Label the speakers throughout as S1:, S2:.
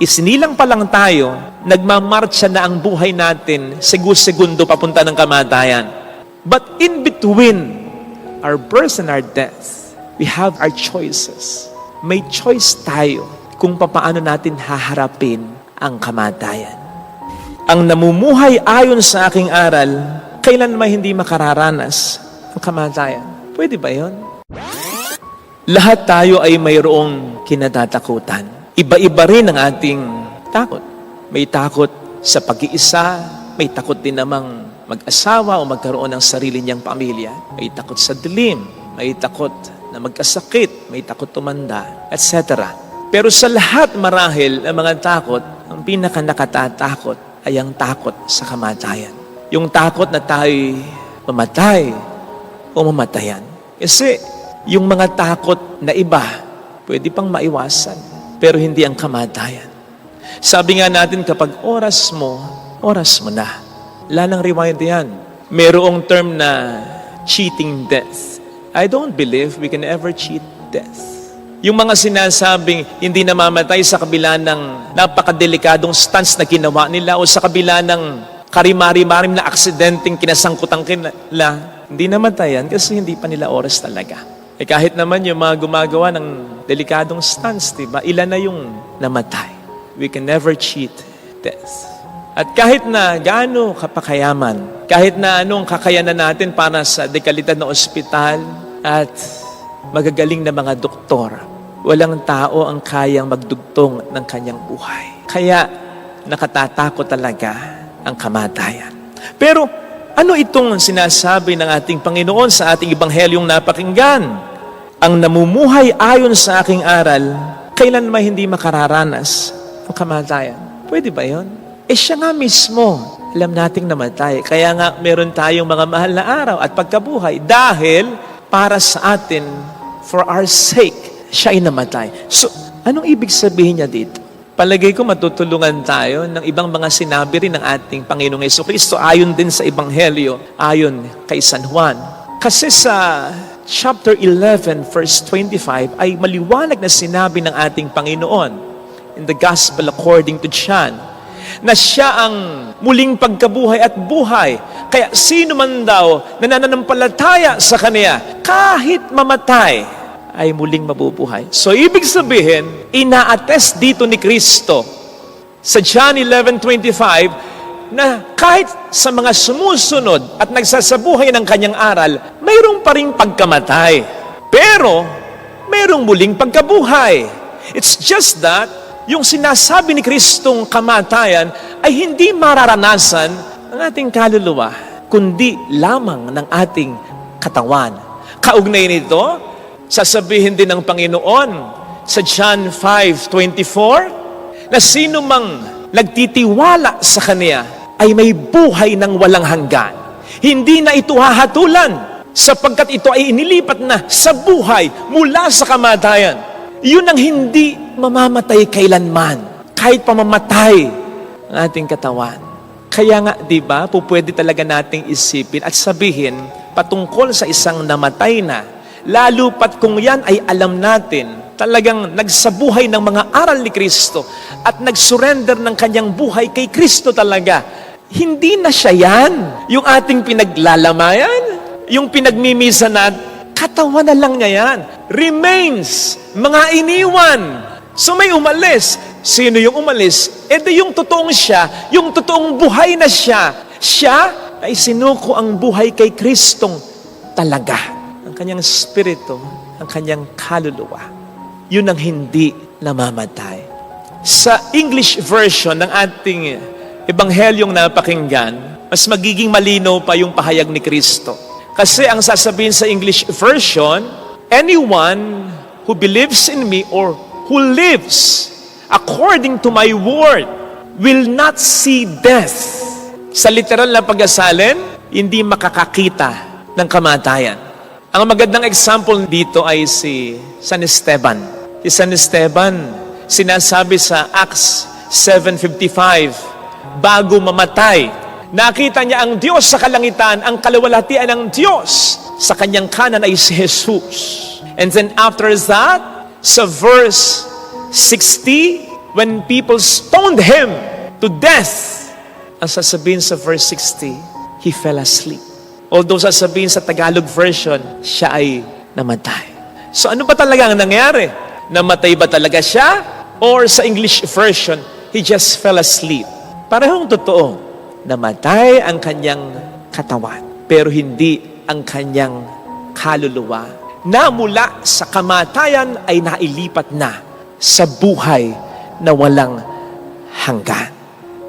S1: Isinilang pa lang tayo, nagmamarcha na ang buhay natin segundo papunta ng kamatayan. But in between our birth and our death, we have our choices. May choice tayo kung paano natin haharapin ang kamatayan. Ang namumuhay ayon sa aking aral, kailan naman hindi makararanas ang kamatayan? Pwede ba yun? Lahat tayo ay mayroong kinatatakutan. Iba-iba rin ang ating takot. May takot sa pag-iisa, may takot din namang mag-asawa o magkaroon ng sarili niyang pamilya. May takot sa dilim, may takot na magkasakit, may takot tumanda, etc. Pero sa lahat marahil ang mga takot, ang pinaka-nakatatakot ay ang takot sa kamatayan. Yung takot na tayo'y mamatay o mamatayan. Kasi yung mga takot na iba, pwede pang maiwasan, pero hindi ang kamatayan. Sabi nga natin, kapag oras mo na. Lalang rewind yan. Merong term na cheating death. I don't believe we can ever cheat death. Yung mga sinasabing hindi namamatay sa kabila ng napakadelikadong stance na ginawa nila o sa kabila ng karimari-marim na aksidenteng kinasangkutan nila, hindi namatayan kasi hindi pa nila oras talaga. Kahit naman yung mga gumagawa ng delikadong stance, diba? Ilan na yung namatay. We can never cheat death. At kahit na gaano kapakayaman, kahit na anong kakayanan natin para sa dekalidad na ospital at magagaling na mga doktor, walang tao ang kayang magdugtong ng kanyang buhay. Kaya nakatatakot talaga ang kamatayan. Pero ano itong sinasabi ng ating Panginoon sa ating Ebanghelyong napakinggan? Ang namumuhay ayon sa aking aral, kailan may hindi makararanas ang kamatayan? Pwede ba yun? Siya nga mismo, alam nating namatay. Kaya nga meron tayong mga mahal na araw at pagkabuhay dahil para sa atin, for our sake, siya ay namatay. So, anong ibig sabihin niya dito? Palagay ko matutulungan tayo ng ibang mga sinabi rin ng ating Panginoong Jesucristo ayon din sa Ebanghelyo, ayon kay San Juan. Kasi sa chapter 11, verse 25, ay maliwanag na sinabi ng ating Panginoon in the Gospel according to John, na siya ang muling pagkabuhay at buhay. Kaya sino man daw na nananampalataya sa Kanya, kahit mamatay, ay muling mabubuhay. So, ibig sabihin, ina-attest dito ni Kristo sa John 11:25 na kahit sa mga sumusunod at nagsasabuhay ng Kanyang aral, mayroong pa ring pagkamatay. Pero, mayroong muling pagkabuhay. It's just that, yung sinasabi ni Kristong kamatayan ay hindi mararanasan ng ating kaluluwa, kundi lamang ng ating katawan. Kaugnay nito, sasabihin din ng Panginoon sa John 5:24 na sino mang nagtitiwala sa Kanya ay may buhay ng walang hanggan. Hindi na ito hahatulan sapagkat ito ay inilipat na sa buhay mula sa kamatayan. Yun ang hindi mamamatay kailanman, kahit pamamatay ang ating katawan. Kaya nga, di ba, pupwede talaga nating isipin at sabihin patungkol sa isang namatay na, lalo pat kung yan ay alam natin, talagang nagsabuhay ng mga aral ni Kristo at nagsurrender ng kanyang buhay kay Kristo talaga. Hindi na siya yan. Yung ating pinaglalamayan, yung pinagmimisa natin, katawan na lang niya yan. Remains, mga iniwan. So may umalis. Sino yung umalis? Di yung totoong siya, yung totoong buhay na siya. Siya ay sinuko ang buhay kay Kristong talaga. Ang kanyang spirito, ang kanyang kaluluwa. Yun ang hindi namamatay. Sa English version ng ating Ebanghelyong napakinggan, mas magiging malinaw pa yung pahayag ni Kristo. Kasi ang sasabihin sa English version, anyone who believes in me or who lives according to my word will not see death. Sa literal na pag-asalin, hindi makakakita ng kamatayan. Ang magandang example dito ay si San Esteban. Si San Esteban, sinasabi sa Acts 7:55, bago mamatay, nakita niya ang Diyos sa kalangitan, ang kaluwalhatian ng Diyos. Sa kanyang kanan ay si Jesus. And then after that, sa verse 60, when people stoned him to death, ang sasabihin sa verse 60, he fell asleep. Although sasabihin sa Tagalog version, siya ay namatay. So ano ba talaga ang nangyari? Namatay ba talaga siya? Or sa English version, he just fell asleep. Parehong totoo. Namatay ang kanyang katawan, pero hindi ang kanyang kaluluwa, na mula sa kamatayan ay nailipat na sa buhay na walang hanggan.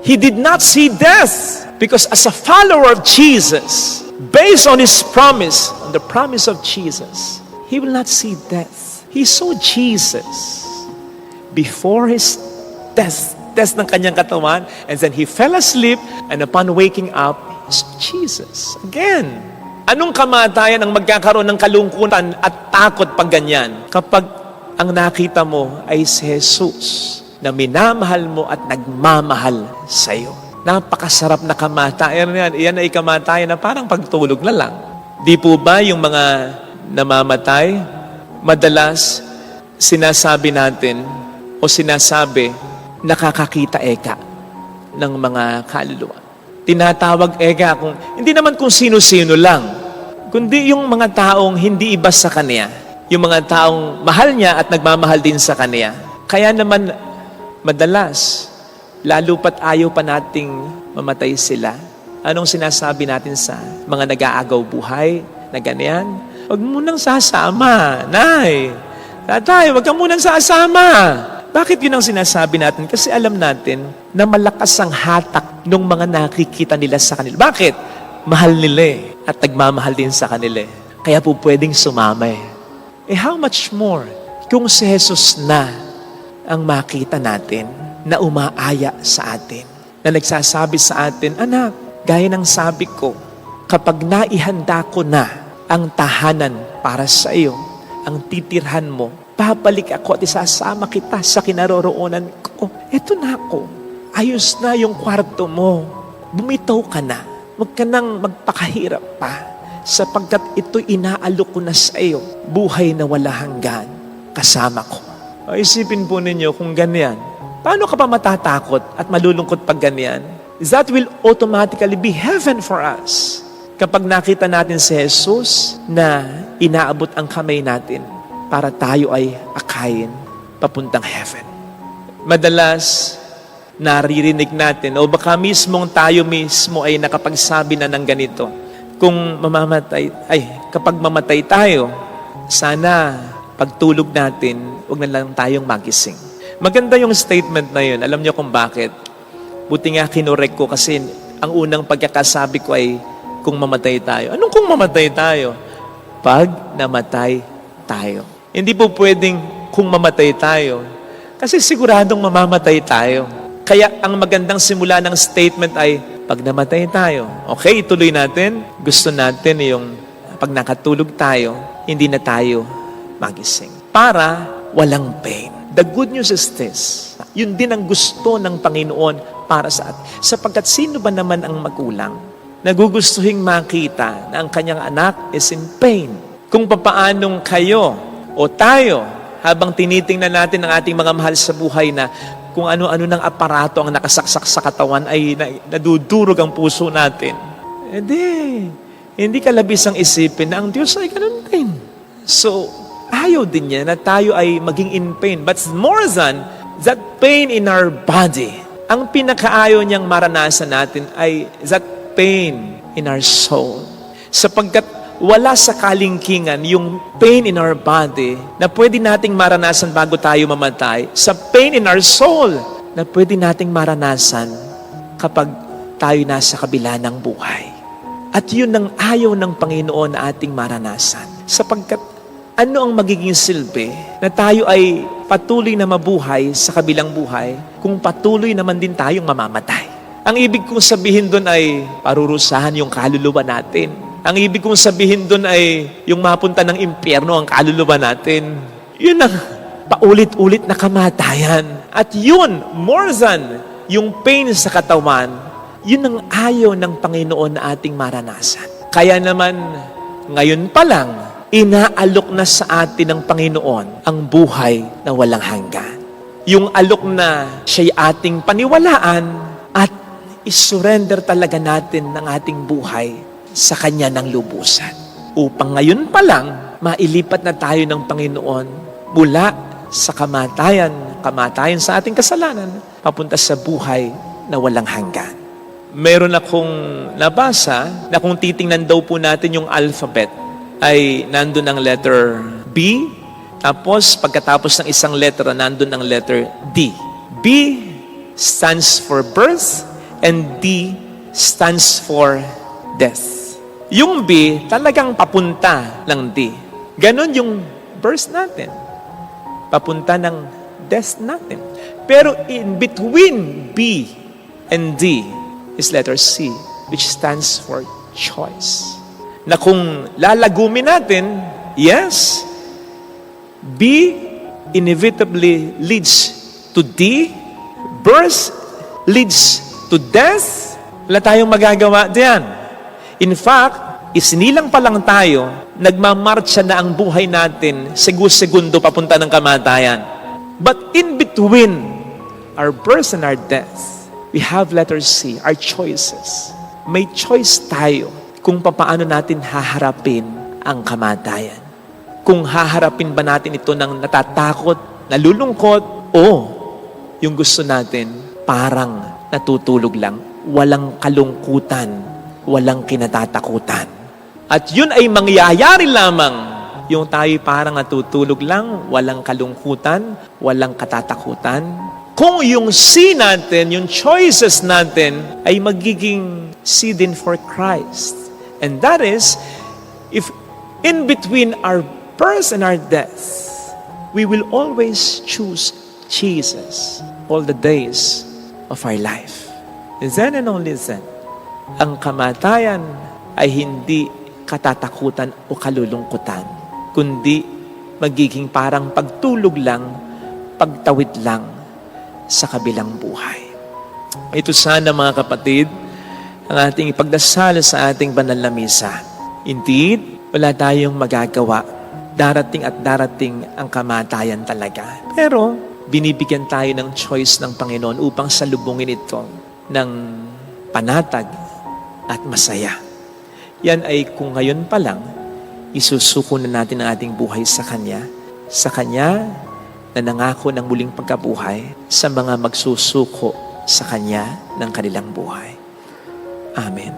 S1: He did not see death because as a follower of Jesus, based on His promise, on the promise of Jesus, he will not see death. He saw Jesus before His death ng kanyang katawan, and then He fell asleep, and upon waking up, He saw Jesus again. Anong kamatayan ang magkakaroon ng kalungkutan at takot pag ganyan? Kapag ang nakita mo ay si Jesus na minamahal mo at nagmamahal sa iyo. Napakasarap na kamatayan yan. Iyan ay kamatayan na parang pagtulog na lang. Di po ba yung mga namamatay, madalas sinasabi natin o sinasabi, nakakakita eka ng mga kaluluwa. Tinatawag eka kung, hindi naman kung sino-sino lang, kundi yung mga taong hindi iba sa Kanya. Yung mga taong mahal niya at nagmamahal din sa Kanya. Kaya naman, madalas, lalo pat ayaw pa nating mamatay sila. Anong sinasabi natin sa mga nag-aagaw buhay na ganyan? Huwag munang sasama, Nay. Tatay, huwag ka munang sasama. Bakit yun ang sinasabi natin? Kasi alam natin na malakas ang hatak ng mga nakikita nila sa kanila. Bakit? Mahal nila at nagmamahal din sa kanila. Kaya po pwedeng sumama. How much more kung si Jesus na ang makita natin na umaaya sa atin, na nagsasabi sa atin, anak, gaya ng sabi ko, kapag naihanda ko na ang tahanan para sa iyo, ang titirhan mo, babalik ako at isasama kita sa kinaroroonan ko. Eto na ako. Ayos na yung kwarto mo. Bumitaw ka na. Huwag ka nang magpakahirap pa. Sapagkat ito inaalok ko na sa iyo. Buhay na wala hanggan. Kasama ko. Isipin po ninyo kung ganyan. Paano ka pa matatakot at malulungkot pag ganyan? That will automatically be heaven for us. Kapag nakita natin si Jesus na inaabot ang kamay natin para tayo ay akayin papuntang heaven. Madalas, naririnig natin, o baka mismong tayo mismo ay nakapagsabi na ng ganito, kapag mamatay tayo, sana pagtulog natin, huwag na lang tayong magising. Maganda yung statement na yun. Alam niyo kung bakit? Buti nga kinorek ko kasi ang unang pagkakasabi ko ay kung mamatay tayo. Anong kung mamatay tayo? Pag namatay tayo. Hindi po pwedeng kung mamatay tayo. Kasi siguradong mamamatay tayo. Kaya ang magandang simula ng statement ay, pag namatay tayo, okay, ituloy natin. Gusto natin yung pag nakatulog tayo, hindi na tayo magising. Para walang pain. The good news is this. Yun din ang gusto ng Panginoon para sa atin. Sapagkat sino ba naman ang magulang? Nagugustuhing makita na ang kanyang anak is in pain. Kung papaanong kayo o tayo, habang tinitingnan natin ang ating mga mahal sa buhay na kung ano-ano ng aparato ang nakasaksak sa katawan ay nadudurog ang puso natin. Hindi kalabis ang isipin na ang Diyos ay ganun din. So, ayaw din niya na tayo ay maging in pain. But more than that pain in our body, ang pinakaayaw niyang maranasan natin ay that pain in our soul. Sapagkat wala sa kalingkingan yung pain in our body na pwede nating maranasan bago tayo mamatay. Sa pain in our soul na pwede nating maranasan kapag tayo nasa kabila ng buhay. At yun ang ayaw ng Panginoon na ating maranasan. Sapagkat ano ang magiging silbi na tayo ay patuloy na mabuhay sa kabilang buhay kung patuloy naman din tayong mamamatay? Ang ibig kong sabihin doon ay parurusahan yung kaluluwa natin. Ang ibig kong sabihin doon ay yung mapunta ng impyerno ang kaluluwa natin. Yun ang paulit-ulit na kamatayan. At yun, more than yung pain sa katawan, yun ang ayaw ng Panginoon na ating maranasan. Kaya naman, ngayon pa lang, inaalok na sa atin ng Panginoon ang buhay na walang hanggan. yung alok na siya'y ating paniwalaan at isurrender talaga natin ng ating buhay sa Kanya ng lubusan. Upang ngayon pa lang, mailipat na tayo ng Panginoon mula sa kamatayan sa ating kasalanan, papunta sa buhay na walang hanggan. Meron akong nabasa na kung titingnan daw po natin yung alphabet, ay nandun ang letter B, tapos pagkatapos ng isang letra, nandun ang letter D. B stands for birth and D stands for death. Yung B talagang papunta ng D. Ganon yung birth natin. Papunta ng death natin. Pero in between B and D is letter C, which stands for choice. Na kung lalagumin natin, yes, B inevitably leads to D, birth leads to death. Wala tayong magagawa diyan. In fact, isinilang pa lang tayo, nagmamarcha na ang buhay natin segundo papunta ng kamatayan. But in between our birth and our death, we have letter C, our choices. May choice tayo kung paano natin haharapin ang kamatayan. Kung haharapin ba natin ito ng natatakot, nalulungkot, o yung gusto natin parang natutulog lang, walang kalungkutan, walang kinatatakutan. At yun ay mangyayari lamang yung tayo parang natutulog lang, walang kalungkutan, walang katatakutan. Kung yung C natin, yung choices natin ay magiging C din for Christ. And that is, if in between our birth and our death, we will always choose Jesus all the days of our life. Then and only then, ang kamatayan ay hindi katatakutan o kalulungkutan, kundi magiging parang pagtulog lang, pagtawid lang sa kabilang buhay. Ito sana mga kapatid, ang ating ipagdasal sa ating banal na misa. Indeed, wala tayong magagawa. Darating at darating ang kamatayan talaga. Pero, binibigyan tayo ng choice ng Panginoon upang salubungin ito ng panatag at masaya. Yan ay kung ngayon pa lang, isusuko na natin ang ating buhay sa Kanya na nangako ng muling pagkabuhay sa mga magsusuko sa Kanya ng kanilang buhay. Amen.